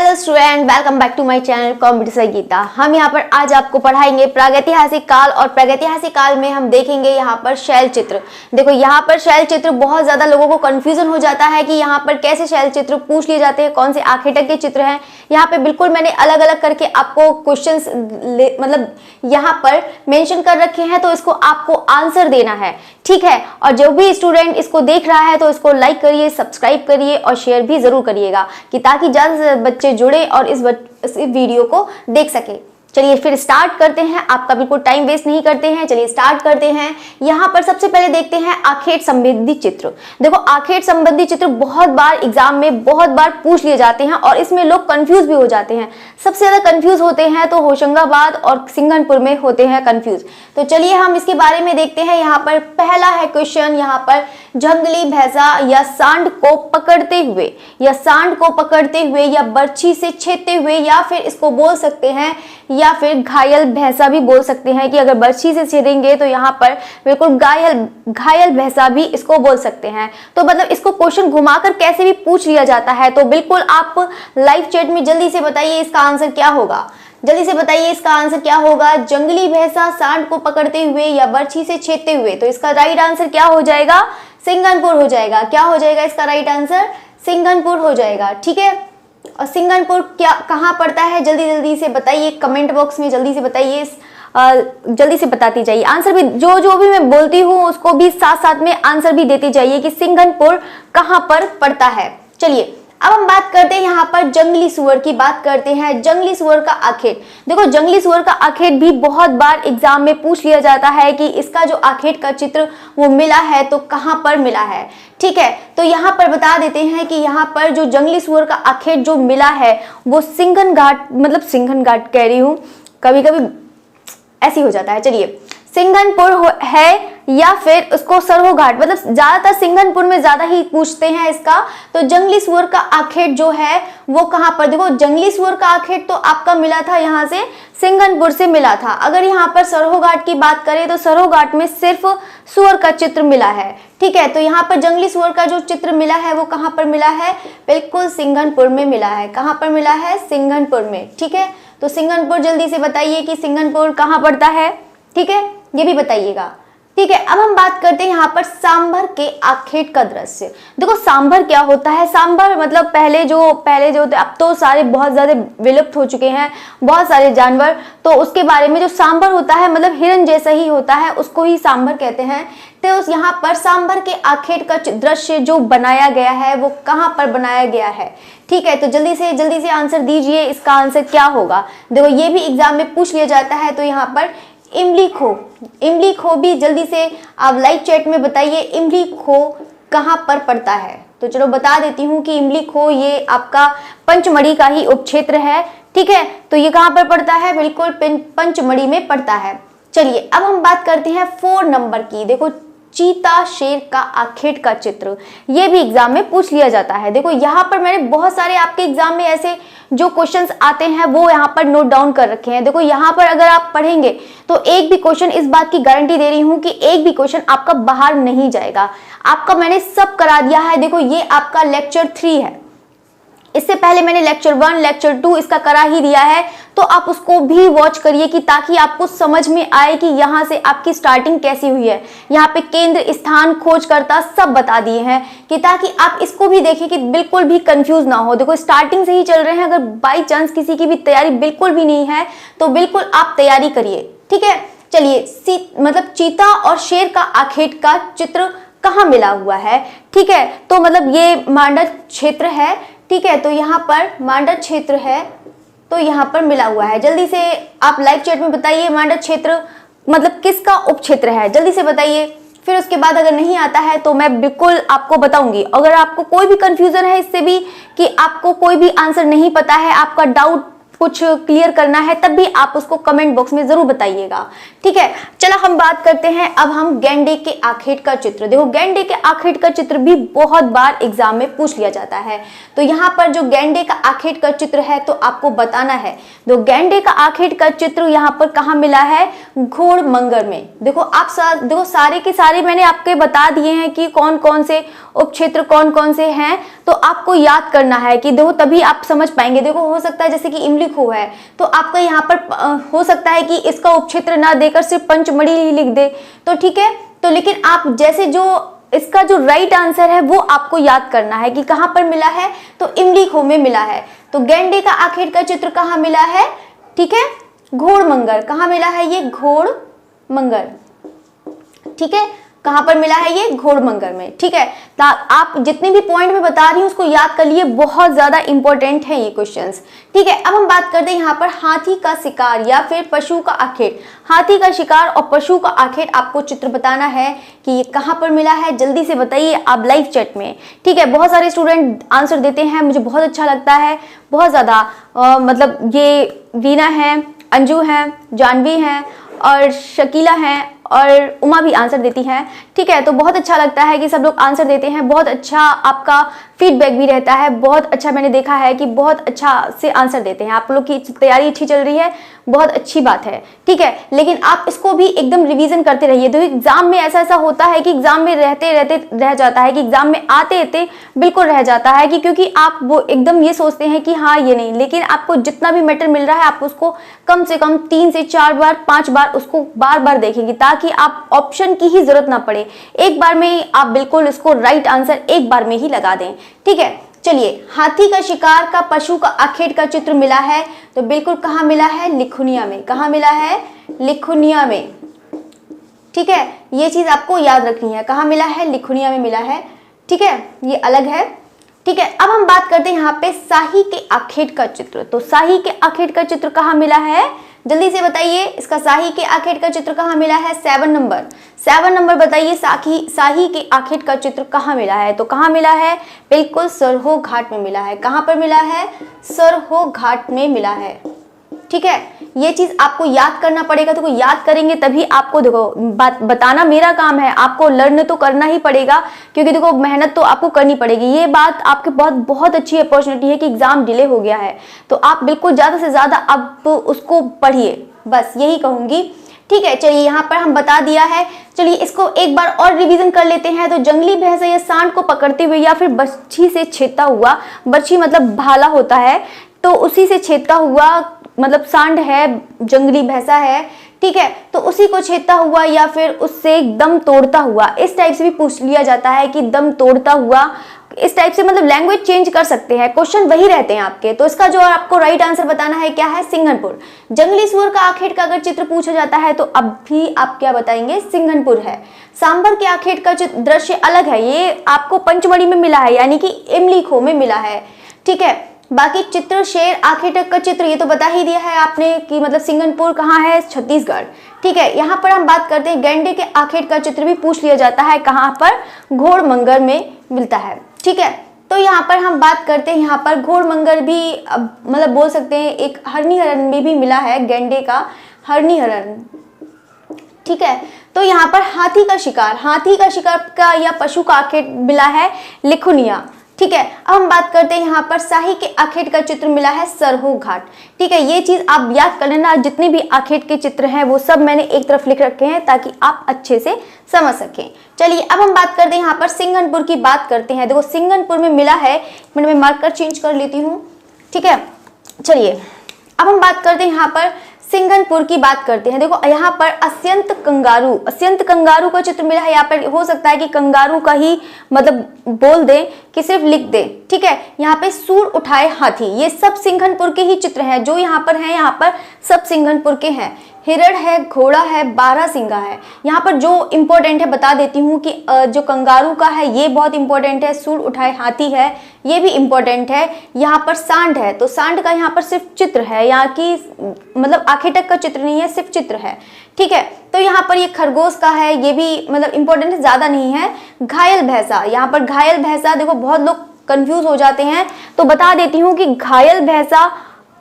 Hello student, welcome back to my channel Competition Geeta. हम यहाँ पर आज आपको पढ़ाएंगे प्रागैतिहासिक काल, और प्रागैतिहासिक काल में हम देखेंगे यहाँ पर शैल चित्र। देखो यहाँ पर शैल चित्र बहुत ज्यादा लोगों को कंफ्यूजन हो जाता है कि यहाँ पर कैसे शैल चित्र पूछ लिए जाते हैं, कौन से आखेटक के चित्र हैं। यहाँ पे बिल्कुल मैंने अलग अलग करके आपको क्वेश्चंस मतलब यहाँ पर मेंशन कर रखे हैं, तो इसको आपको आंसर देना है, ठीक है। और जो भी स्टूडेंट इसको देख रहा है तो इसको लाइक करिए, सब्सक्राइब करिए और शेयर भी जरूर करिएगा कि ताकि ज्यादा से ज्यादा बच्चे जुड़े और इस वीडियो को देख सके। चलिए फिर स्टार्ट करते हैं, आपका बिल्कुल टाइम वेस्ट नहीं करते हैं। चलिए स्टार्ट करते हैं। यहाँ पर सबसे पहले देखते हैं आखेट संबंधी चित्र। देखो आखेट संबंधी चित्र बहुत बार एग्जाम में बहुत बार पूछ लिए जाते हैं और इसमें लोग कंफ्यूज भी हो जाते हैं। सबसे ज्यादा कंफ्यूज होते हैं तो होशंगाबाद और सिंघनपुर में होते हैं कंफ्यूज। तो चलिए हम इसके बारे में देखते हैं। यहाँ पर पहला है क्वेश्चन, यहाँ पर जंगली भैंसा या सांड को पकड़ते हुए, या सांड को पकड़ते हुए, या बर्छी से छेदते हुए, या फिर इसको बोल सकते हैं या फिर घायल भैंसा भी बोल सकते हैं कि अगर बर्छी से छेदेंगे तो यहाँ पर बिल्कुल घायल भैंसा भी इसको बोल सकते हैं। तो मतलब इसको क्वेश्चन घुमाकर कैसे भी पूछ लिया जाता है। तो बिल्कुल आप लाइव चैट में जल्दी से बताइए इसका आंसर क्या होगा। जल्दी से बताइए इसका आंसर क्या होगा। जंगली भैंसा सांड को पकड़ते हुए या बर्छी से छेदते हुए, तो इसका राइट आंसर क्या हो जाएगा? सिंघनपुर हो जाएगा। क्या हो जाएगा इसका राइट आंसर? सिंघनपुर हो जाएगा, ठीक है। और सिंघनपुर क्या कहाँ पड़ता है? जल्दी जल्दी से बताइए कमेंट बॉक्स में, जल्दी से बताइए, जल्दी से बताती जाइए। आंसर भी जो भी मैं बोलती हूँ उसको भी साथ साथ में आंसर भी देती जाइए कि सिंघनपुर कहाँ पर पड़ता है। चलिए अब हम बात करते हैं यहाँ पर जंगली सुअर की बात करते हैं। जंगली सुअर का आखेट, देखो जंगली सुअर का आखेट भी बहुत बार एग्जाम में पूछ लिया जाता है कि इसका जो आखेट का चित्र वो मिला है तो कहाँ पर मिला है, ठीक है। तो यहाँ पर बता देते हैं कि यहाँ पर जो जंगली सुअर का आखेट जो मिला है वो सिंघन घाट, मतलब सिंघन घाट कह रही हूँ, कभी कभी ऐसी हो जाता है। चलिए सिंघनपुर है या फिर उसको सरहो घाट, मतलब ज्यादातर सिंघनपुर में ज्यादा ही पूछते हैं इसका। तो जंगली सुअर का आखेट जो है वो कहाँ पर, देखो जंगली सुअर का आखेट तो आपका मिला था यहाँ से सिंघनपुर से मिला था। अगर यहाँ पर सरहो घाट की बात करें तो सरहो घाट में सिर्फ सुअर का चित्र मिला है, ठीक है। तो यहाँ पर जंगली सुअर का जो चित्र मिला है वो कहाँ पर मिला है? बिल्कुल सिंघनपुर में मिला है। कहाँ पर मिला है? सिंघनपुर में, ठीक है। तो सिंघनपुर जल्दी से बताइए कि सिंघनपुर कहाँ पड़ता है, ठीक है, ये भी बताइएगा, ठीक है। अब हम बात करते हैं यहाँ पर सांभर के आखेट का दृश्य। देखो सांभर क्या होता है? सांभर मतलब पहले जो अब तो सारे बहुत ज्यादा विलुप्त हो चुके हैं बहुत सारे जानवर, तो उसके बारे में जो सांभर होता है मतलब हिरन जैसा ही होता है, उसको ही सांभर कहते हैं। तो यहाँ पर सांभर के आखेट का दृश्य जो बनाया गया है वो कहाँ पर बनाया गया है, ठीक है। तो जल्दी से आंसर दीजिए, इसका आंसर क्या होगा। देखो ये भी एग्जाम में पूछ लिया जाता है। तो यहाँ पर इमली खो भी जल्दी से आप लाइव चैट में बताइए इमली खो कहाँ पर पड़ता है। तो चलो बता देती हूँ कि इमली खो ये आपका पंचमढ़ी का ही उपक्षेत्र है, ठीक है। तो ये कहाँ पर पड़ता है? बिल्कुल पंचमढ़ी में पड़ता है। चलिए अब हम बात करते हैं 4 नंबर की। देखो चीता शेर का आखेट का चित्र, ये भी एग्जाम में पूछ लिया जाता है। देखो यहाँ पर मैंने बहुत सारे आपके एग्जाम में ऐसे जो क्वेश्चंस आते हैं वो यहाँ पर नोट डाउन कर रखे हैं। देखो यहाँ पर अगर आप पढ़ेंगे तो एक भी क्वेश्चन, इस बात की गारंटी दे रही हूँ कि एक भी क्वेश्चन आपका बाहर नहीं जाएगा। आपका मैंने सब करा दिया है। देखो ये आपका लेक्चर 3 है, इससे पहले मैंने लेक्चर 1 लेक्चर 2 इसका करा ही दिया है, तो आप उसको भी वॉच करिए कि ताकि आपको समझ में आए कि यहाँ से आपकी स्टार्टिंग कैसी हुई है। यहाँ पे केंद्र, स्थान, खोजकर्ता सब बता दिए हैं कि ताकि आप इसको भी देखें कि बिल्कुल भी कंफ्यूज ना हो। देखो स्टार्टिंग से ही चल रहे हैं, अगर बाई चांस किसी की भी तैयारी बिल्कुल भी नहीं है तो बिल्कुल आप तैयारी करिए, ठीक है। चलिए मतलब चीता और शेर का आखेट का चित्र कहाँ मिला हुआ है, ठीक है। तो मतलब ये मांडर क्षेत्र है, ठीक है। तो यहाँ पर मांडर क्षेत्र है, तो यहाँ पर मिला हुआ है। जल्दी से आप लाइव चैट में बताइए मांडर क्षेत्र मतलब किसका उपक्षेत्र है, जल्दी से बताइए। फिर उसके बाद अगर नहीं आता है तो मैं बिल्कुल आपको बताऊंगी। अगर आपको कोई भी कंफ्यूजन है इससे भी कि आपको कोई भी आंसर नहीं पता है, आपका डाउट कुछ क्लियर करना है तब भी आप उसको कमेंट बॉक्स में जरूर बताइएगा, ठीक है। चलो हम बात करते हैं अब हम गेंडे के आखेट का चित्र। देखो गेंडे के आखेट का चित्र भी बहुत बार एग्जाम में पूछ लिया जाता है। तो यहाँ पर जो गेंडे का आखेट का चित्र है तो आपको बताना है। तो गेंडे का आखेट का चित्र यहाँ पर कहाँ मिला है, घोड़मंगर में। देखो आप देखो सारे के सारे मैंने आपके बता दिए हैं कि कौन कौन से उपक्षेत्र कौन कौन से हैं, तो आपको याद करना है कि देखो तभी आप समझ पाएंगे। देखो हो सकता है जैसे कि इमली खो है तो आपका यहाँ पर हो सकता है कि इसका उपक्षेत्र ना देकर सिर्फ पंचमढ़ी ही लिख दे, तो ठीक है। तो लेकिन आप जैसे जो इसका जो राइट आंसर है वो आपको याद करना है कि कहां पर मिला है, तो इमली खो में मिला है। तो गेंडे का आखेट का चित्र कहां मिला है, ठीक है, घोड़मंगर। कहां मिला है ये, घोड़मंगर, ठीक है। कहां पर मिला है ये, घोड़मंगर में, ठीक है। आप जितने भी पॉइंट में बता रही हूं उसको याद कर लिए, बहुत ज्यादा इंपॉर्टेंट है ये क्वेश्चंस, ठीक है। अब हम बात करते हैं यहाँ पर हाथी का शिकार या फिर पशु का आखेट। हाथी का शिकार और पशु का आखेट आपको चित्र बताना है कि ये कहां पर मिला है, जल्दी से बताइए आप लाइव चैट में, ठीक है। बहुत सारे स्टूडेंट आंसर देते हैं, मुझे बहुत अच्छा लगता है, बहुत ज्यादा। मतलब ये रीना है, अंजू है, जानवी है और शकीला है और उमा भी आंसर देती हैं, ठीक है। तो बहुत अच्छा लगता है कि सब लोग आंसर देते हैं, बहुत अच्छा आपका फीडबैक भी रहता है, बहुत अच्छा मैंने देखा है कि बहुत अच्छा से आंसर देते हैं। आप लोग की तैयारी अच्छी चल रही है, बहुत अच्छी बात है, ठीक है। लेकिन आप इसको भी एकदम रिवीजन करते रहिए। तो एग्जाम में ऐसा ऐसा होता है कि एग्जाम में रहते रहते रह जाता है, कि एग्जाम में आते आते बिल्कुल रह जाता है, कि क्योंकि आप वो एकदम ये सोचते हैं कि हाँ ये नहीं, लेकिन आपको जितना भी मैटर मिल रहा है आप उसको कम से कम 3 से 4 बार 5 बार उसको बार बार देखेंगे, ताकि आप ऑप्शन की ही जरूरत ना पड़े, एक बार में आप बिल्कुल इसको राइट आंसर एक बार में ही लगा दें, ठीक है। चलिए, हाथी का शिकार का पशु का आखेट का चित्र मिला है, तो बिल्कुल कहां मिला है, लिखुनिया में। कहां मिला है, लिखुनिया में, ठीक है। ये चीज आपको याद रखनी है, कहां मिला है, लिखुनिया में मिला है, ठीक है। ये अलग है, ठीक है। अब हम बात करते हैं यहाँ पे शाही के आखेट का चित्र। तो शाही के आखेट का चित्र कहां मिला है, जल्दी से बताइए, इसका शाही के आखेट का चित्र कहां मिला है, 7 नंबर बताइए, शाही के आखेट का चित्र कहां मिला है। तो कहां मिला है, बिल्कुल सरहो घाट में मिला है। कहां पर मिला है, सरहो घाट में मिला है, ठीक है। ये चीज आपको याद करना पड़ेगा। तो याद करेंगे तभी आपको, देखो बताना मेरा काम है, आपको लर्न तो करना ही पड़ेगा, क्योंकि देखो मेहनत तो आपको करनी पड़ेगी। ये बात आपके बहुत अच्छी अपॉर्चुनिटी है कि एग्जाम डिले हो गया है, तो आप बिल्कुल ज्यादा से ज्यादा आप उसको पढ़िए, बस यही कहूंगी, ठीक है। चलिए, यहाँ पर हम बता दिया है। चलिए इसको एक बार और रिवीजन कर लेते हैं। तो जंगली भैंस या सांड को पकड़ते हुए या फिर बर्छी से छेदता हुआ, बर्छी मतलब भाला होता है, तो उसी से छेदता हुआ, मतलब सांड है, जंगली भैंसा है, ठीक है, तो उसी को छेदता हुआ या फिर उससे दम तोड़ता हुआ, इस टाइप से भी पूछ लिया जाता है कि दम तोड़ता हुआ, इस टाइप से मतलब लैंग्वेज चेंज कर सकते हैं, क्वेश्चन वही रहते हैं आपके। तो इसका जो आपको राइट आंसर बताना है क्या है, सिंघनपुर। जंगली सुअर का आखेट का अगर चित्र पूछा जाता है तो अब भी आप क्या बताएंगे, सिंघनपुर है। सांबर के आखेट का दृश्य अलग है, ये आपको पंचमढ़ी में मिला है, यानी कि इमली खो में मिला है, ठीक है। बाकी चित्र शेर आखेट का चित्र ये तो बता ही दिया है आपने कि मतलब सिंघनपुर कहाँ है, छत्तीसगढ़, ठीक है। यहाँ पर हम बात करते हैं गेंडे के आखेट का चित्र भी पूछ लिया जाता है, कहाँ पर, घोड़मंगर में मिलता है, ठीक है। तो यहाँ पर हम बात करते हैं, यहाँ पर घोड़मंगर भी मतलब बोल सकते हैं, एक हरनी हरण में भी मिला है, गेंडे का हरनी हरण, ठीक है। तो यहाँ पर हाथी का शिकार का या पशु का आखेट मिला है, लिखुनिया, ठीक है। अब हम बात करते हैं यहाँ पर शाही के आखेट का चित्र मिला है, सरहो घाट, ठीक है। ये चीज आप याद कर लेना, जितने भी आखेट के चित्र हैं वो सब मैंने एक तरफ लिख रखे हैं ताकि आप अच्छे से समझ सकें। चलिए अब हम बात करते हैं यहाँ पर सिंघनपुर की बात करते हैं। देखो सिंघनपुर में मिला है, मैं मार्कर चेंज कर लेती हूँ, ठीक है। चलिए अब हम बात करते हैं यहाँ पर सिंघनपुर की बात करते हैं। देखो यहाँ पर अत्यंत कंगारू का चित्र मिला है। यहाँ पर हो सकता है कि कंगारू का ही मतलब बोल दे कि सिर्फ लिख दे, ठीक है। यहाँ पे सूर उठाए हाथी, ये सब सिंघनपुर के ही चित्र हैं जो यहाँ पर हैं, यहाँ पर सब सिंघनपुर के हैं। हिरण है, घोड़ा है, बारहसिंगा है। यहाँ पर जो इम्पोर्टेंट है बता देती हूँ कि जो कंगारू का है ये बहुत इंपॉर्टेंट है, सूर उठाए हाथी है ये भी इम्पोर्टेंट है। यहाँ पर सांड है, तो सांड का यहाँ पर सिर्फ चित्र है, यहाँ की मतलब आखेटक का चित्र नहीं है, सिर्फ चित्र है, ठीक है। तो यहाँ पर ये खरगोश का है, ये भी मतलब इम्पोर्टेंट है, ज्यादा नहीं है। घायल भैंसा, यहाँ पर घायल भैंसा, देखो बहुत लोग कंफ्यूज हो जाते हैं तो बता देती हूँ कि घायल भैंसा,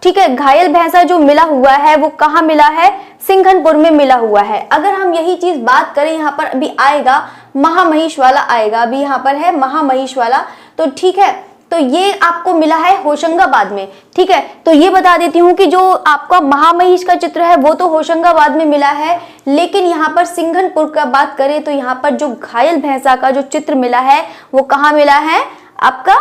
ठीक है, घायल भैंसा जो मिला हुआ है वो कहाँ मिला है, सिंघनपुर में मिला हुआ है। अगर हम यही चीज बात करें, यहाँ पर अभी आएगा महामहिष वाला आएगा, अभी यहाँ पर है महामहिष वाला, तो ठीक है, तो ये आपको मिला है होशंगाबाद में। ठीक है, तो ये बता देती हूँ कि जो आपका महामहिष का चित्र है वो तो होशंगाबाद में मिला है, लेकिन यहाँ पर सिंघनपुर का बात करें तो यहाँ पर जो घायल भैंसा का जो चित्र मिला है वो कहाँ मिला है, आपका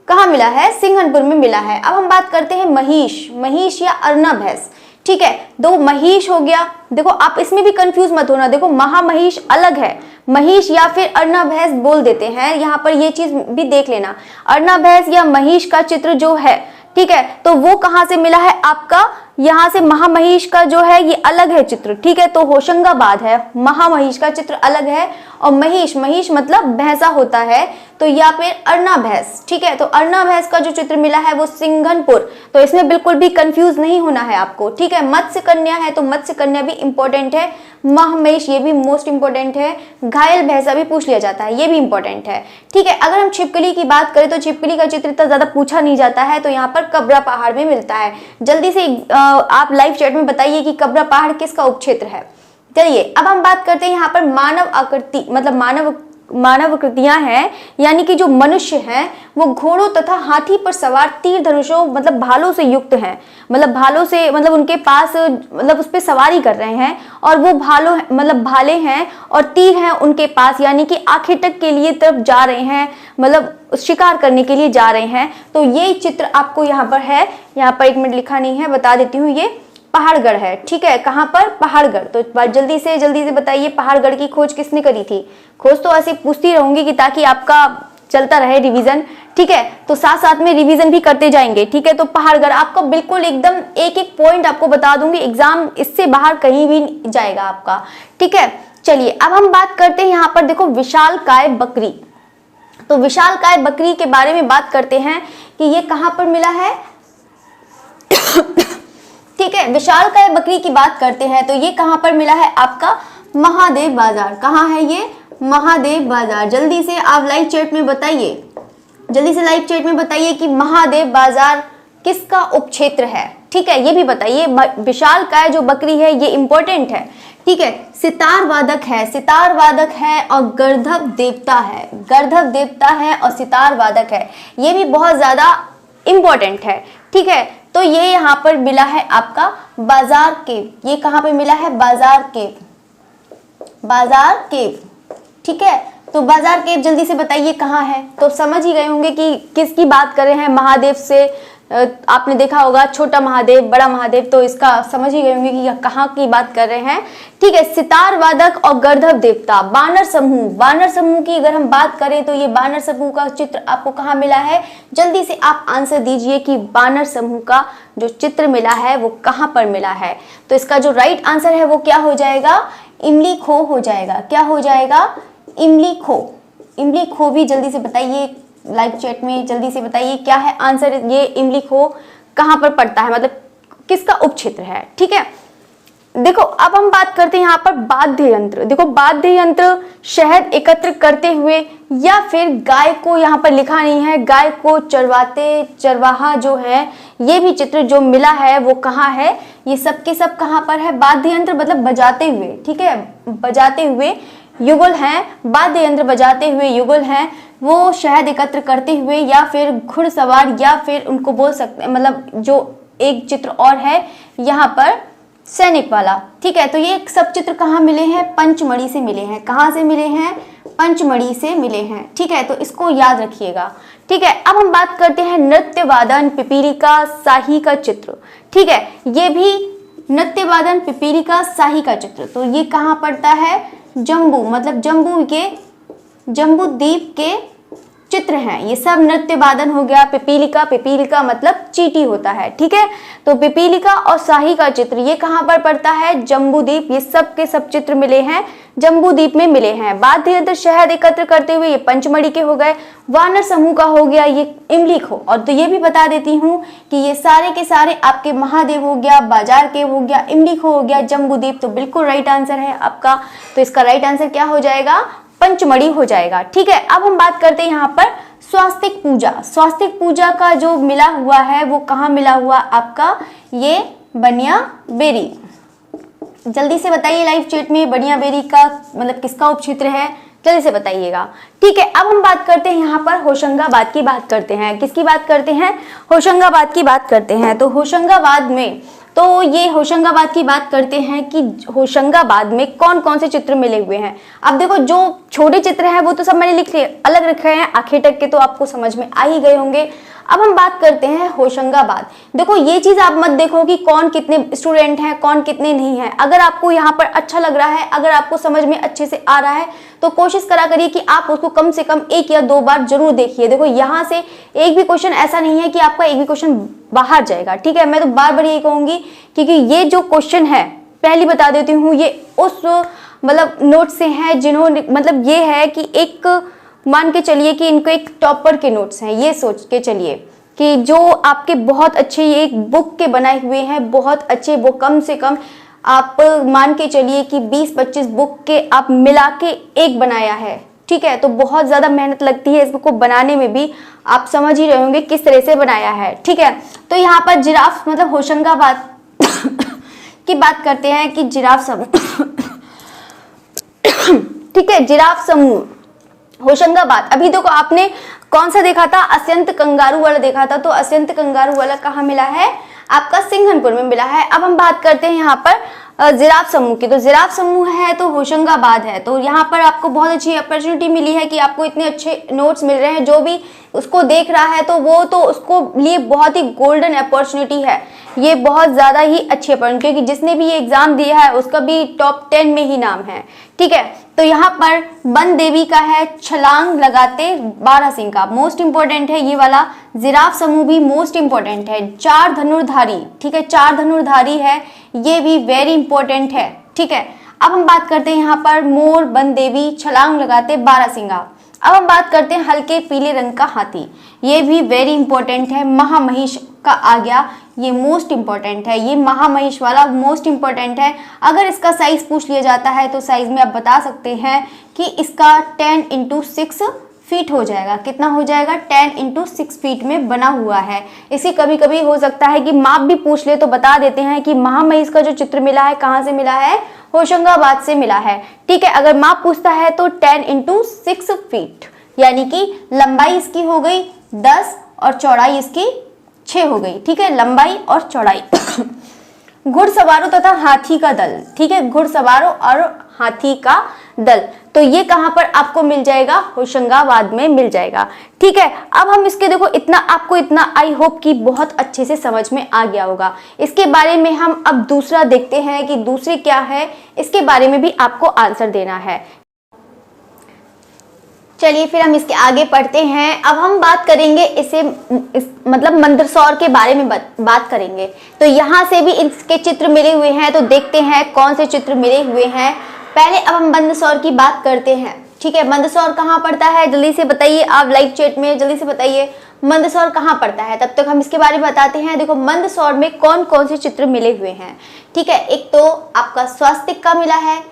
कहाँ मिला है, सिंघनपुर में मिला है। अब हम बात करते हैं महिष, महिष या अरना भैंस। ठीक है, दो महिष हो गया, देखो आप इसमें भी कंफ्यूज मत होना, देखो महामहिष अलग है, महिष या फिर अरना भैंस बोल देते हैं, यहाँ पर ये चीज भी देख लेना। अरना भैंस या महिष का चित्र जो है, ठीक है, तो वो कहाँ से मिला है आपका, यहाँ से महामहिष का जो है ये अलग है चित्र। ठीक है, तो होशंगाबाद है, महामहिष का चित्र अलग है, और महिष, महिष मतलब भैंसा होता है, तो या फिर अरना भैंस। ठीक है, तो अरना भैंस का जो चित्र मिला है वो सिंघनपुर, तो इसमें बिल्कुल भी कंफ्यूज नहीं होना है आपको। ठीक है, मत्स्य कन्या है तो मत्स्य कन्या भी इंपॉर्टेंट है, महामहिष ये भी मोस्ट इंपॉर्टेंट है, घायल भैंसा भी पूछ लिया जाता है, ये भी इंपॉर्टेंट है। ठीक है, अगर हम छिपकली की बात करें तो छिपकली का चित्र इतना ज्यादा पूछा नहीं जाता है, तो यहाँ पर कबरा पहाड़ में मिलता है। जल्दी से आप लाइव चैट में बताइए कि कबरा पहाड़ किसका उपक्षेत्र है। चलिए अब हम बात करते हैं यहाँ पर मानव आकृति, मतलब मानव आकृतियां हैं, यानी कि जो मनुष्य हैं वो घोड़ों तथा हाथी पर सवार तीर धनुषों मतलब भालों से युक्त हैं, मतलब भालों से मतलब उनके पास मतलब उस पर सवारी कर रहे हैं, और वो भालों मतलब भाले हैं और तीर हैं उनके पास, यानी कि आखेटक के लिए तरफ जा रहे हैं, मतलब शिकार करने के लिए जा रहे हैं। तो ये चित्र आपको यहाँ पर है, यहाँ पर 1 मिनट लिखा नहीं है, बता देती हूँ, ये पहाड़गढ़ है। ठीक है, कहाँ पर, पहाड़गढ़। तो जल्दी से बताइए पहाड़गढ़ की खोज किसने करी थी। खोज तो ऐसे पूछती रहूंगी कि ताकि आपका चलता रहे रिवीजन। ठीक है, तो साथ साथ में रिवीजन भी करते जाएंगे। ठीक है, तो पहाड़गढ़ आपको बिल्कुल एकदम एक एक पॉइंट आपको बता दूंगी, एग्जाम इससे बाहर कहीं भी नहीं जाएगा आपका। ठीक है, चलिए अब हम बात करते हैं यहाँ पर, देखो विशालकाय बकरी। तो विशालकाय बकरी के बारे में बात करते हैं कि ये कहाँ पर मिला है। ठीक है, विशालकाय बकरी की बात करते हैं तो ये कहाँ पर मिला है आपका, महादेव बाजार। कहाँ है ये, महादेव बाजार। जल्दी से आप लाइव चैट में बताइए, जल्दी से लाइव चैट में बताइए कि महादेव बाजार किसका उपक्षेत्र है। ठीक है, ये भी बताइए। विशालकाय जो बकरी है ये इंपॉर्टेंट है। ठीक है, सितार वादक है, सितार वादक है और गर्दभ देवता है, गर्दभ देवता है और सितार वादक है, ये भी बहुत ज्यादा इंपॉर्टेंट है। ठीक है, तो ये यहाँ पर मिला है आपका बाजार केव। ये कहाँ पे मिला है, बाजार केव, बाजार केव। ठीक है, तो बाजार केव जल्दी से बताइए कहाँ है। तो समझ ही गए होंगे कि किसकी बात कर रहे हैं, महादेव से। आपने देखा होगा छोटा महादेव, बड़ा महादेव, तो इसका समझ ही गए होंगे कि कहाँ की बात कर रहे हैं। ठीक है, सितार वादक और गर्दभ देवता, बानर समूह। बानर समूह की अगर हम बात करें तो ये बानर समूह का चित्र आपको कहाँ मिला है, जल्दी से आप आंसर दीजिए कि बानर समूह का जो चित्र मिला है वो कहाँ पर मिला है। तो इसका जो राइट आंसर है वो क्या हो जाएगा, इमली खो हो जाएगा। क्या हो जाएगा, इमली खो। इमली खो भी जल्दी से बताइए लाइव चैट में, जल्दी से बताइए क्या है आंसर। ये इमली खो कहाँ पर पड़ता है, मतलब किसका उपक्षेत्र है। ठीक है, देखो अब हम बात करते हैं यहाँ पर वाद्य यंत्र। देखो वाद्य यंत्र शहद एकत्र करते हुए या फिर गाय को, यहाँ पर लिखा नहीं है, गाय को चरवाते चरवाहा जो है, ये भी चित्र जो मिला है वो कहाँ है, ये सब के सब कहाँ पर है, वाद्य यंत्र मतलब बजाते हुए। ठीक है, बजाते हुए युगल हैं, वाद्य यंत्र बजाते हुए युगल हैं, वो शहद एकत्र करते हुए या फिर घुड़सवार, या फिर उनको बोल सकते हैं, मतलब जो एक चित्र और है यहाँ पर सैनिक वाला। ठीक है, तो ये सब चित्र कहाँ मिले हैं, पंचमढ़ी से मिले हैं। कहाँ से मिले हैं, पंचमढ़ी से मिले हैं। ठीक है, तो इसको याद रखिएगा। ठीक है, अब हम बात करते हैं नृत्य वादन पिपीलिका शाही का चित्र। ठीक है, ये भी नृत्य वादन पिपीलिका शाही का चित्र, तो ये कहाँ पड़ता है, जम्बू, मतलब जम्बू द्वीप के चित्र हैं। ये सब नृत्य वादन हो गया। पिपीलिका, पिपीलिका मतलब चींटी होता है। ठीक है, तो पिपीलिका और शाही का चित्र ये कहाँ पर पड़ता है, जम्बू द्वीप। ये सब के सब चित्र मिले हैं जम्बू द्वीप में मिले हैं। वाद्य यंत्र शहद एकत्र करते हुए ये पंचमढ़ी के हो गए। वानर समूह का हो गया ये इमली खो। और तो ये भी बता देती हूँ कि ये सारे के सारे आपके महादेव हो गया, बाजार के हो गया, इमली खो हो गया, जम्बू द्वीप। तो बिल्कुल राइट आंसर है आपका। तो इसका राइट आंसर क्या हो जाएगा, पंचमढ़ी हो जाएगा। ठीक है, अब हम बात करते हैं यहाँ पर स्वास्तिक पूजा, स्वास्तिक पूजा का जो मिला हुआ है वो कहाँ मिला हुआ आपका, ये बनियाबेरी। जल्दी से बताइए लाइव चैट में, बनियाबेरी का मतलब किसका उपक्षेत्र है, जल्दी से बताइएगा। ठीक है, अब हम बात करते हैं यहाँ पर होशंगाबाद की बात करते हैं। किसकी बात करते हैं, होशंगाबाद की बात करते हैं। तो होशंगाबाद में, तो ये होशंगाबाद की बात करते हैं कि होशंगाबाद में कौन कौन से चित्र मिले हुए हैं। अब देखो जो छोटे चित्र हैं वो तो सब मैंने लिख लिए, अलग रखे हैं आंखें टक के, तो आपको समझ में आ ही गए होंगे। अब हम बात करते हैं होशंगाबाद। देखो ये चीज आप मत देखो कि कौन कितने स्टूडेंट हैं, कौन कितने नहीं हैं। अगर आपको यहाँ पर अच्छा लग रहा है, अगर आपको समझ में अच्छे से आ रहा है, तो कोशिश करा करिए कि आप उसको कम से कम 1 या 2 बार जरूर देखिए। देखो यहाँ से एक भी क्वेश्चन ऐसा नहीं है कि आपका एक भी क्वेश्चन बाहर जाएगा। ठीक है, मैं तो बार बार यही कहूंगी, क्योंकि ये जो क्वेश्चन है, पहली बता देती हूँ, ये उस मतलब नोट से है जिन्होंने, मतलब ये है कि एक मान के चलिए कि इनको एक टॉपर के नोट्स हैं। ये सोच के चलिए कि जो आपके बहुत अच्छे, ये एक बुक के बनाए हुए हैं, बहुत अच्छे, वो कम से कम आप मान के चलिए कि 20-25 बुक के आप मिला के एक बनाया है। ठीक है, तो बहुत ज़्यादा मेहनत लगती है इस बुक को बनाने में भी, आप समझ ही रहे होंगे किस तरह से बनाया है। ठीक है, तो यहाँ पर जिराफ मतलब होशंगाबाद की बात करते हैं कि जिराफ समूह ठीक है, जिराफ समूह होशंगाबाद। अभी देखो आपने कौन सा देखा था, अत्यंत कंगारू वाला देखा था, तो अत्यंत कंगारू वाला कहाँ मिला है, आपका सिंघनपुर में मिला है। अब हम बात करते हैं यहाँ पर जिराफ समूह की। तो जिराफ समूह है तो होशंगाबाद है। तो यहाँ पर आपको बहुत अच्छी अपॉर्चुनिटी मिली है कि आपको इतने अच्छे नोट्स मिल रहे हैं। जो भी उसको देख रहा है तो वो तो उसको लिए बहुत ही गोल्डन अपॉर्चुनिटी है, ये बहुत ज़्यादा ही अच्छी अपॉर्चुनिटी, क्योंकि जिसने भी ये एग्जाम दिया है उसका भी टॉप 10 में ही नाम है। ठीक है, तो यहाँ पर बन देवी का है छलांग लगाते बारहसिंह का, मोस्ट इंपॉर्टेंट है ये वाला। जिराफ समूह भी मोस्ट इंपॉर्टेंट है। 4 धनुर्धारी, ठीक है, 4 धनुर्धारी है, ये भी वेरी इंपॉर्टेंट है। ठीक है, अब हम बात करते हैं यहाँ पर मोर, बन देवी, छलांग लगाते बारहसिंगा। अब हम बात करते हैं हल्के पीले रंग का हाथी, ये भी वेरी इंपॉर्टेंट है। महामहिष का आ गया, ये मोस्ट इंपॉर्टेंट है, ये महामहिष वाला मोस्ट इंपॉर्टेंट है। अगर इसका साइज पूछ लिया जाता है तो साइज में आप बता सकते हैं कि इसका 10x6 फीट हो जाएगा। कितना हो जाएगा, 10x6 फीट में बना हुआ है। इसी कभी कभी हो सकता है कि माप भी पूछ ले तो बता देते हैं कि महामहिष का जो चित्र मिला है कहाँ से मिला है, होशंगाबाद से मिला है। ठीक है, अगर माप पूछता है तो 10x6 फीट, यानी कि लंबाई इसकी हो गई 10 और चौड़ाई इसकी 6 हो गई। ठीक है, लंबाई और चौड़ाई। घुड़सवारों तथा हाथी का दल, ठीक है, घुड़सवारों और हाथी का दल, तो ये कहां पर आपको मिल जाएगा, होशंगाबाद में मिल जाएगा। ठीक है, अब हम इसके देखो इतना, आपको इतना आई होप कि बहुत अच्छे से समझ में आ गया होगा। इसके बारे में हम अब दूसरा देखते हैं कि दूसरे क्या है, इसके बारे में भी आपको आंसर देना है। चलिए फिर हम इसके आगे पढ़ते हैं। अब हम बात करेंगे मतलब मंदसौर के बारे में बात करेंगे। तो यहाँ से भी इसके चित्र मिले हुए हैं, तो देखते हैं कौन से चित्र मिले हुए हैं। पहले अब हम मंदसौर की बात करते हैं। ठीक है, मंदसौर कहाँ पड़ता है, जल्दी से बताइए आप लाइव चैट में, जल्दी से बताइए मंदसौर कहाँ पड़ता है। तब तक हम इसके बारे में बताते हैं। देखो मंदसौर में कौन कौन से चित्र मिले हुए हैं। ठीक है, एक तो आपका स्वास्तिक का मिला है,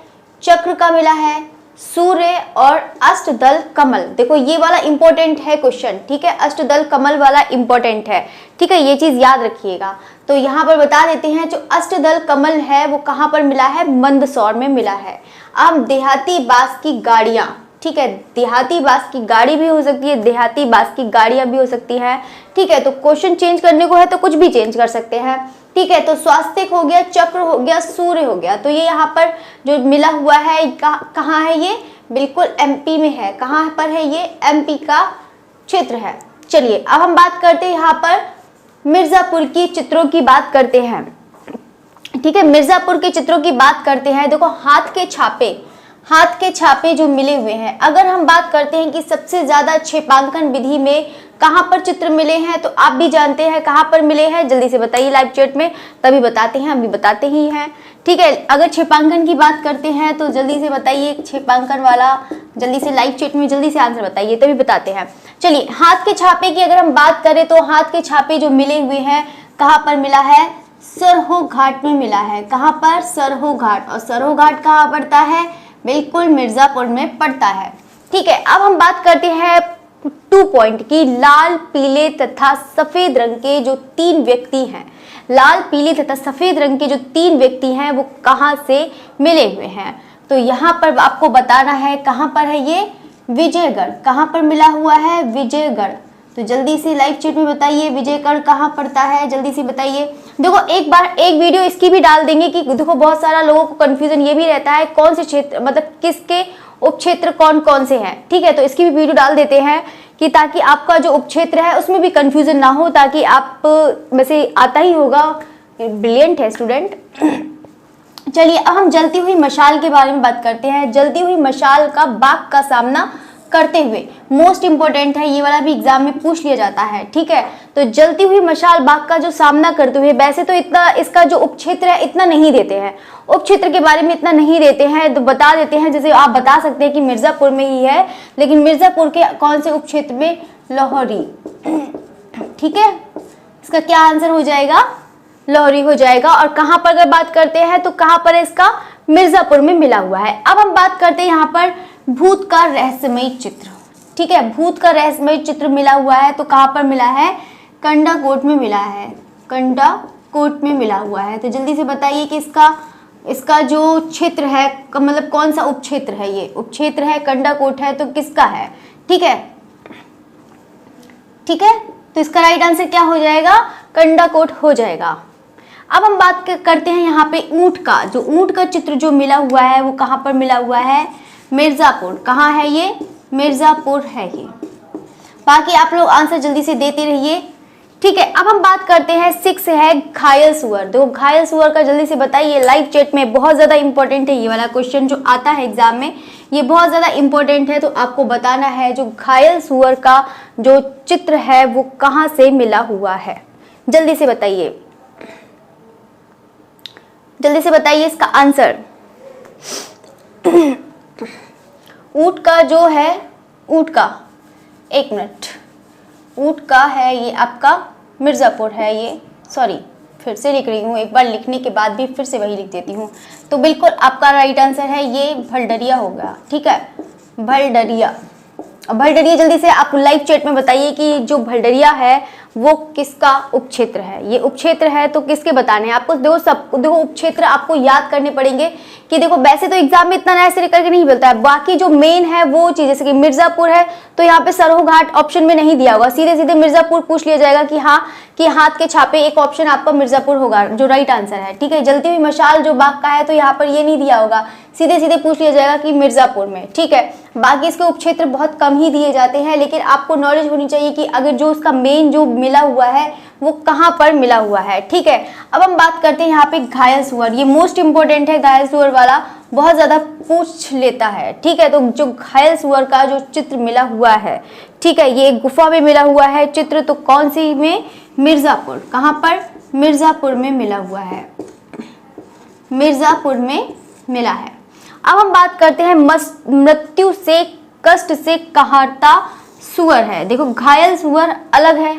चक्र का मिला है, सूर्य और अष्टदल कमल। देखो ये वाला इंपॉर्टेंट है क्वेश्चन। ठीक है, अष्टदल कमल वाला इंपॉर्टेंट है। ठीक है, ये चीज याद रखिएगा। तो यहाँ पर बता देते हैं, जो अष्टदल कमल है वो कहाँ पर मिला है, मंदसौर में मिला है। अब देहाती बांस की गाड़ियाँ, ठीक है, देहाती बांस की गाड़ी भी हो सकती है, देहाती बांस की गाड़ियाँ भी हो सकती है। ठीक है, तो क्वेश्चन चेंज करने को है तो कुछ भी चेंज कर सकते हैं। ठीक है, तो स्वास्तिक हो गया, चक्र हो गया, सूर्य हो गया। तो ये यहाँ पर जो मिला हुआ है कहाँ है, ये बिल्कुल एमपी में है। कहाँ पर है, ये एमपी का क्षेत्र है। चलिए अब हम बात करते हैं यहाँ पर मिर्जापुर की चित्रों की बात करते हैं। ठीक है, मिर्जापुर के चित्रों की बात करते हैं। देखो हाथ के छापे जो मिले हुए हैं। अगर हम बात करते हैं कि सबसे ज्यादा छेपांकन विधि में कहां पर चित्र मिले हैं, तो आप भी जानते हैं कहां पर मिले हैं, जल्दी से बताइए लाइव चैट में, तभी बताते हैं, अभी बताते ही हैं। ठीक है, अगर छेपांकन की बात करते हैं तो जल्दी से बताइए छेपांकन वाला, जल्दी से लाइव चैट में जल्दी से आंसर बताइए, तभी बताते हैं। चलिए हाथ के छापे की अगर हम बात करें तो हाथ के छापे जो मिले हुए हैं कहाँ पर मिला है, सरहो घाट में मिला है। कहाँ पर, सरहो घाट। और सरहो घाट कहाँ पड़ता है, बिल्कुल मिर्जापुर में पड़ता है। ठीक है, अब हम बात करते हैं 2 पॉइंट की लाल पीले तथा सफेद रंग के जो 3 व्यक्ति हैं, लाल पीले तथा सफेद रंग के जो 3 व्यक्ति हैं वो कहाँ से मिले हुए हैं। तो यहाँ पर आपको बताना है कहाँ पर है ये, विजयगढ़। कहाँ पर मिला हुआ है, विजयगढ़। तो जल्दी से लाइव चैट में बताइए विजयगढ़ कहाँ पड़ता है, जल्दी से बताइए। देखो एक बार एक वीडियो इसकी भी डाल देंगे कि देखो बहुत सारा लोगों को कंफ्यूजन ये भी रहता है कौन से क्षेत्र मतलब किसके उपक्षेत्र कौन कौन से हैं, ठीक है। तो इसकी भी वीडियो डाल देते हैं कि ताकि आपका जो उपक्षेत्र है उसमें भी कंफ्यूजन ना हो, ताकि आप वैसे आता ही होगा, ब्रिलियंट है स्टूडेंट। चलिए अब हम जलती हुई मशाल के बारे में बात करते हैं। जलती हुई मशाल का बाघ का सामना करते हुए, मोस्ट इंपॉर्टेंट है, ये वाला भी एग्जाम में पूछ लिया जाता है, ठीक है। तो जलती हुई मशाल बाघ का जो सामना करते हुए, वैसे तो इतना इसका जो उपक्षेत्र है इतना नहीं देते हैं, उपक्षेत्र के बारे में इतना नहीं देते हैं, तो बता देते हैं। जैसे आप बता सकते हैं कि मिर्जापुर में ही है, लेकिन मिर्जापुर के कौन से उपक्षेत्र में, लाहौरी, ठीक है। इसका क्या आंसर हो जाएगा, लाहौरी हो जाएगा। और कहां पर अगर बात करते हैं तो कहां पर इसका, मिर्जापुर में मिला हुआ है। अब हम बात करते हैं यहाँ पर भूत का रहस्यमय चित्र, ठीक है। भूत का रहस्यमय चित्र मिला हुआ है तो कहां पर मिला है, कंडाकोट में मिला है, कंडाकोट में मिला हुआ है। तो जल्दी से बताइए कि इसका जो क्षेत्र है मतलब कौन सा उपक्षेत्र है, ये उपक्षेत्र है, कंडाकोट है, तो किसका है, ठीक है, ठीक है। तो इसका राइट आंसर क्या हो जाएगा, कंडाकोट हो जाएगा। अब हम बात करते हैं यहाँ पे ऊंट का, जो ऊंट का चित्र जो मिला हुआ है वो कहाँ पर मिला हुआ है, मिर्जापुर। कहाँ है ये, मिर्जापुर है ये। बाकी आप लोग आंसर जल्दी से देते रहिए, ठीक है। अब हम बात करते हैं 6 है घायल सुअर। देखो घायल सुअर का जल्दी से बताइए लाइव चैट में, बहुत ज्यादा इंपॉर्टेंट है ये वाला क्वेश्चन जो आता है एग्जाम में, ये बहुत ज्यादा इंपॉर्टेंट है। तो आपको बताना है जो घायल सुअर का जो चित्र है वो कहाँ से मिला हुआ है, जल्दी से बताइए, जल्दी से बताइए इसका आंसर। ऊंट का जो है, ऊंट का, एक मिनट, ऊंट का है ये आपका मिर्जापुर है ये, सॉरी फिर से लिख रही हूँ, एक बार लिखने के बाद भी फिर से वही लिख देती हूँ। तो बिल्कुल आपका राइट आंसर है ये भलडरिया होगा, ठीक है, भलडरिया। भलडरिया जल्दी से आप लाइव चैट में बताइए कि जो भलडरिया है वो किसका उपक्षेत्र है, ये उपक्षेत्र है तो किसके बताने हैं आपको। देखो उपक्षेत्र आपको याद करने पड़ेंगे कि देखो वैसे तो एग्जाम में इतना ऐसे करके नहीं मिलता है, बाकी जो मेन है वो चीज, जैसे कि मिर्जापुर है तो यहाँ पे सरोघाट ऑप्शन में नहीं दिया होगा, सीधे सीधे मिर्जापुर पूछ लिया जाएगा कि हाँ, कि हाथ के छापे, एक ऑप्शन आपका मिर्जापुर होगा जो राइट आंसर है, ठीक है। जलती हुई मशाल जो बाघ का है तो यहाँ पर ये नहीं दिया होगा, सीधे सीधे पूछ लिया जाएगा कि मिर्जापुर में, ठीक है। बाकी इसके उपक्षेत्र बहुत कम ही दिए जाते हैं, लेकिन आपको नॉलेज होनी चाहिए कि अगर जो उसका मेन जो मिला हुआ है वो कहाँ पर मिला हुआ है, ठीक है। अब हम बात करते हैं यहाँ पे घायल सुअर, ये मोस्ट इंपोर्टेंट है, घायल सुअर वाला बहुत ज्यादा पूछ लेता है, ठीक है। तो जो घायल सुअर का जो चित्र मिला हुआ है, ठीक है, ये गुफा में मिला हुआ है चित्र, तो कौन सी में, मिर्जापुर। कहाँ पर, मिर्जापुर में मिला हुआ है, मिर्जापुर में मिला है। अब हम बात करते हैं मृत्यु से कष्ट से कहारता सुअर है। देखो घायल सुअर अलग है,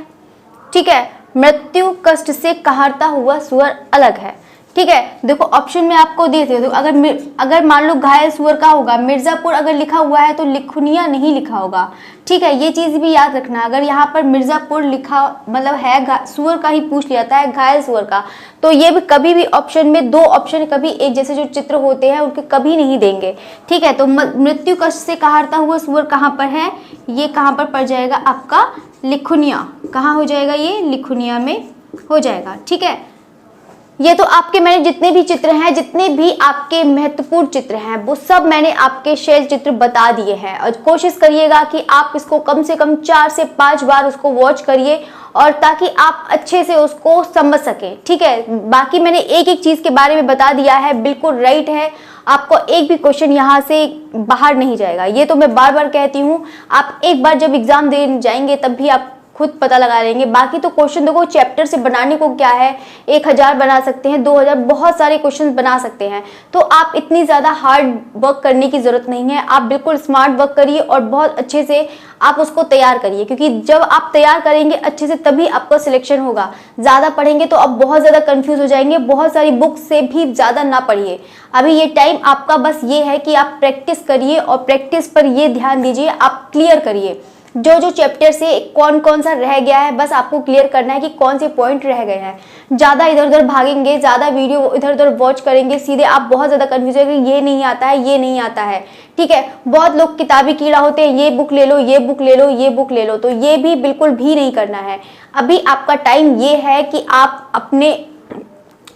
ठीक है, मृत्यु कष्ट से कहारता हुआ सुअर अलग है, ठीक है। देखो ऑप्शन में आपको दे दे, अगर मान लो घायल सुअर का होगा मिर्जापुर अगर लिखा हुआ है तो लिखुनिया नहीं लिखा होगा, ठीक है, ये चीज भी याद रखना। अगर यहाँ पर मिर्जापुर लिखा मतलब है, सुअर का ही पूछ लिया जाता है, घायल सुअर का, तो ये भी कभी भी ऑप्शन में दो ऑप्शन कभी एक जैसे जो चित्र होते हैं उनके कभी नहीं देंगे, ठीक है। तो मृत्यु कष्ट से कहारता हुआ सुअर कहाँ पर है, ये कहाँ पर पड़ जाएगा आपका, लिखुनिया। कहाँ हो जाएगा ये, लिखुनिया में हो जाएगा, ठीक है। ये तो आपके मैंने जितने भी चित्र हैं, जितने भी आपके महत्वपूर्ण चित्र हैं वो सब मैंने आपके शैल चित्र बता दिए हैं, और कोशिश करिएगा कि आप इसको कम से कम 4 से 5 बार उसको वॉच करिए, और ताकि आप अच्छे से उसको समझ सकें, ठीक है। बाकी मैंने एक एक चीज के बारे में बता दिया है, बिल्कुल राइट है, आपको एक भी क्वेश्चन यहाँ से बाहर नहीं जाएगा, ये तो मैं बार बार कहती हूँ। आप एक बार जब एग्जाम देने जाएंगे तब भी आप खुद पता लगा लेंगे। बाकी तो क्वेश्चन देखो चैप्टर से बनाने को क्या है, 1000 बना सकते हैं, 2000, बहुत सारे क्वेश्चन बना सकते हैं। तो आप इतनी ज्यादा हार्ड वर्क करने की जरूरत नहीं है, आप बिल्कुल स्मार्ट वर्क करिए और बहुत अच्छे से आप उसको तैयार करिए, क्योंकि जब आप तैयार करेंगे अच्छे से तभी आपका सिलेक्शन होगा। ज्यादा पढ़ेंगे तो आप बहुत ज्यादा कंफ्यूज हो जाएंगे, बहुत सारी बुक से भी ज्यादा ना पढ़िए। अभी ये टाइम आपका बस ये है कि आप प्रैक्टिस करिए और प्रैक्टिस पर ये ध्यान दीजिए, आप क्लियर करिए। जो जो चैप्टर से कौन कौन सा रह गया है, बस आपको क्लियर करना है कि कौन से पॉइंट रह गए हैं। ज़्यादा इधर उधर भागेंगे, ज़्यादा वीडियो इधर उधर वॉच करेंगे, सीधे आप बहुत ज़्यादा कन्फ्यूज होंगे, ये नहीं आता है, ये नहीं आता है। ठीक है, बहुत लोग किताबी कीड़ा होते हैं, ये बुक ले लो, ये बुक ले लो, ये बुक ले लो, तो ये भी बिल्कुल भी नहीं करना है। अभी आपका टाइम ये है कि आप अपने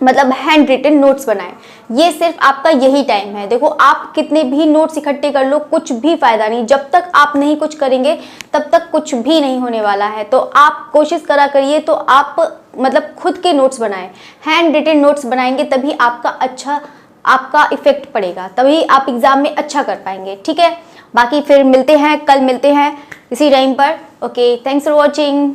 मतलब हैंड रिटन नोट्स बनाएं। ये सिर्फ आपका यही टाइम है। देखो, आप कितने भी नोट्स इकट्ठे कर लो, कुछ भी फायदा नहीं। जब तक आप नहीं कुछ करेंगे तब तक कुछ भी नहीं होने वाला है। तो आप कोशिश करा करिए, तो आप मतलब खुद के नोट्स बनाएं, हैंड रिटन नोट्स बनाएंगे, तभी आपका इफेक्ट पड़ेगा, तभी आप एग्जाम में अच्छा कर पाएंगे। ठीक है, बाकी फिर मिलते हैं, कल मिलते हैं इसी टाइम पर। Okay, thanks for watching.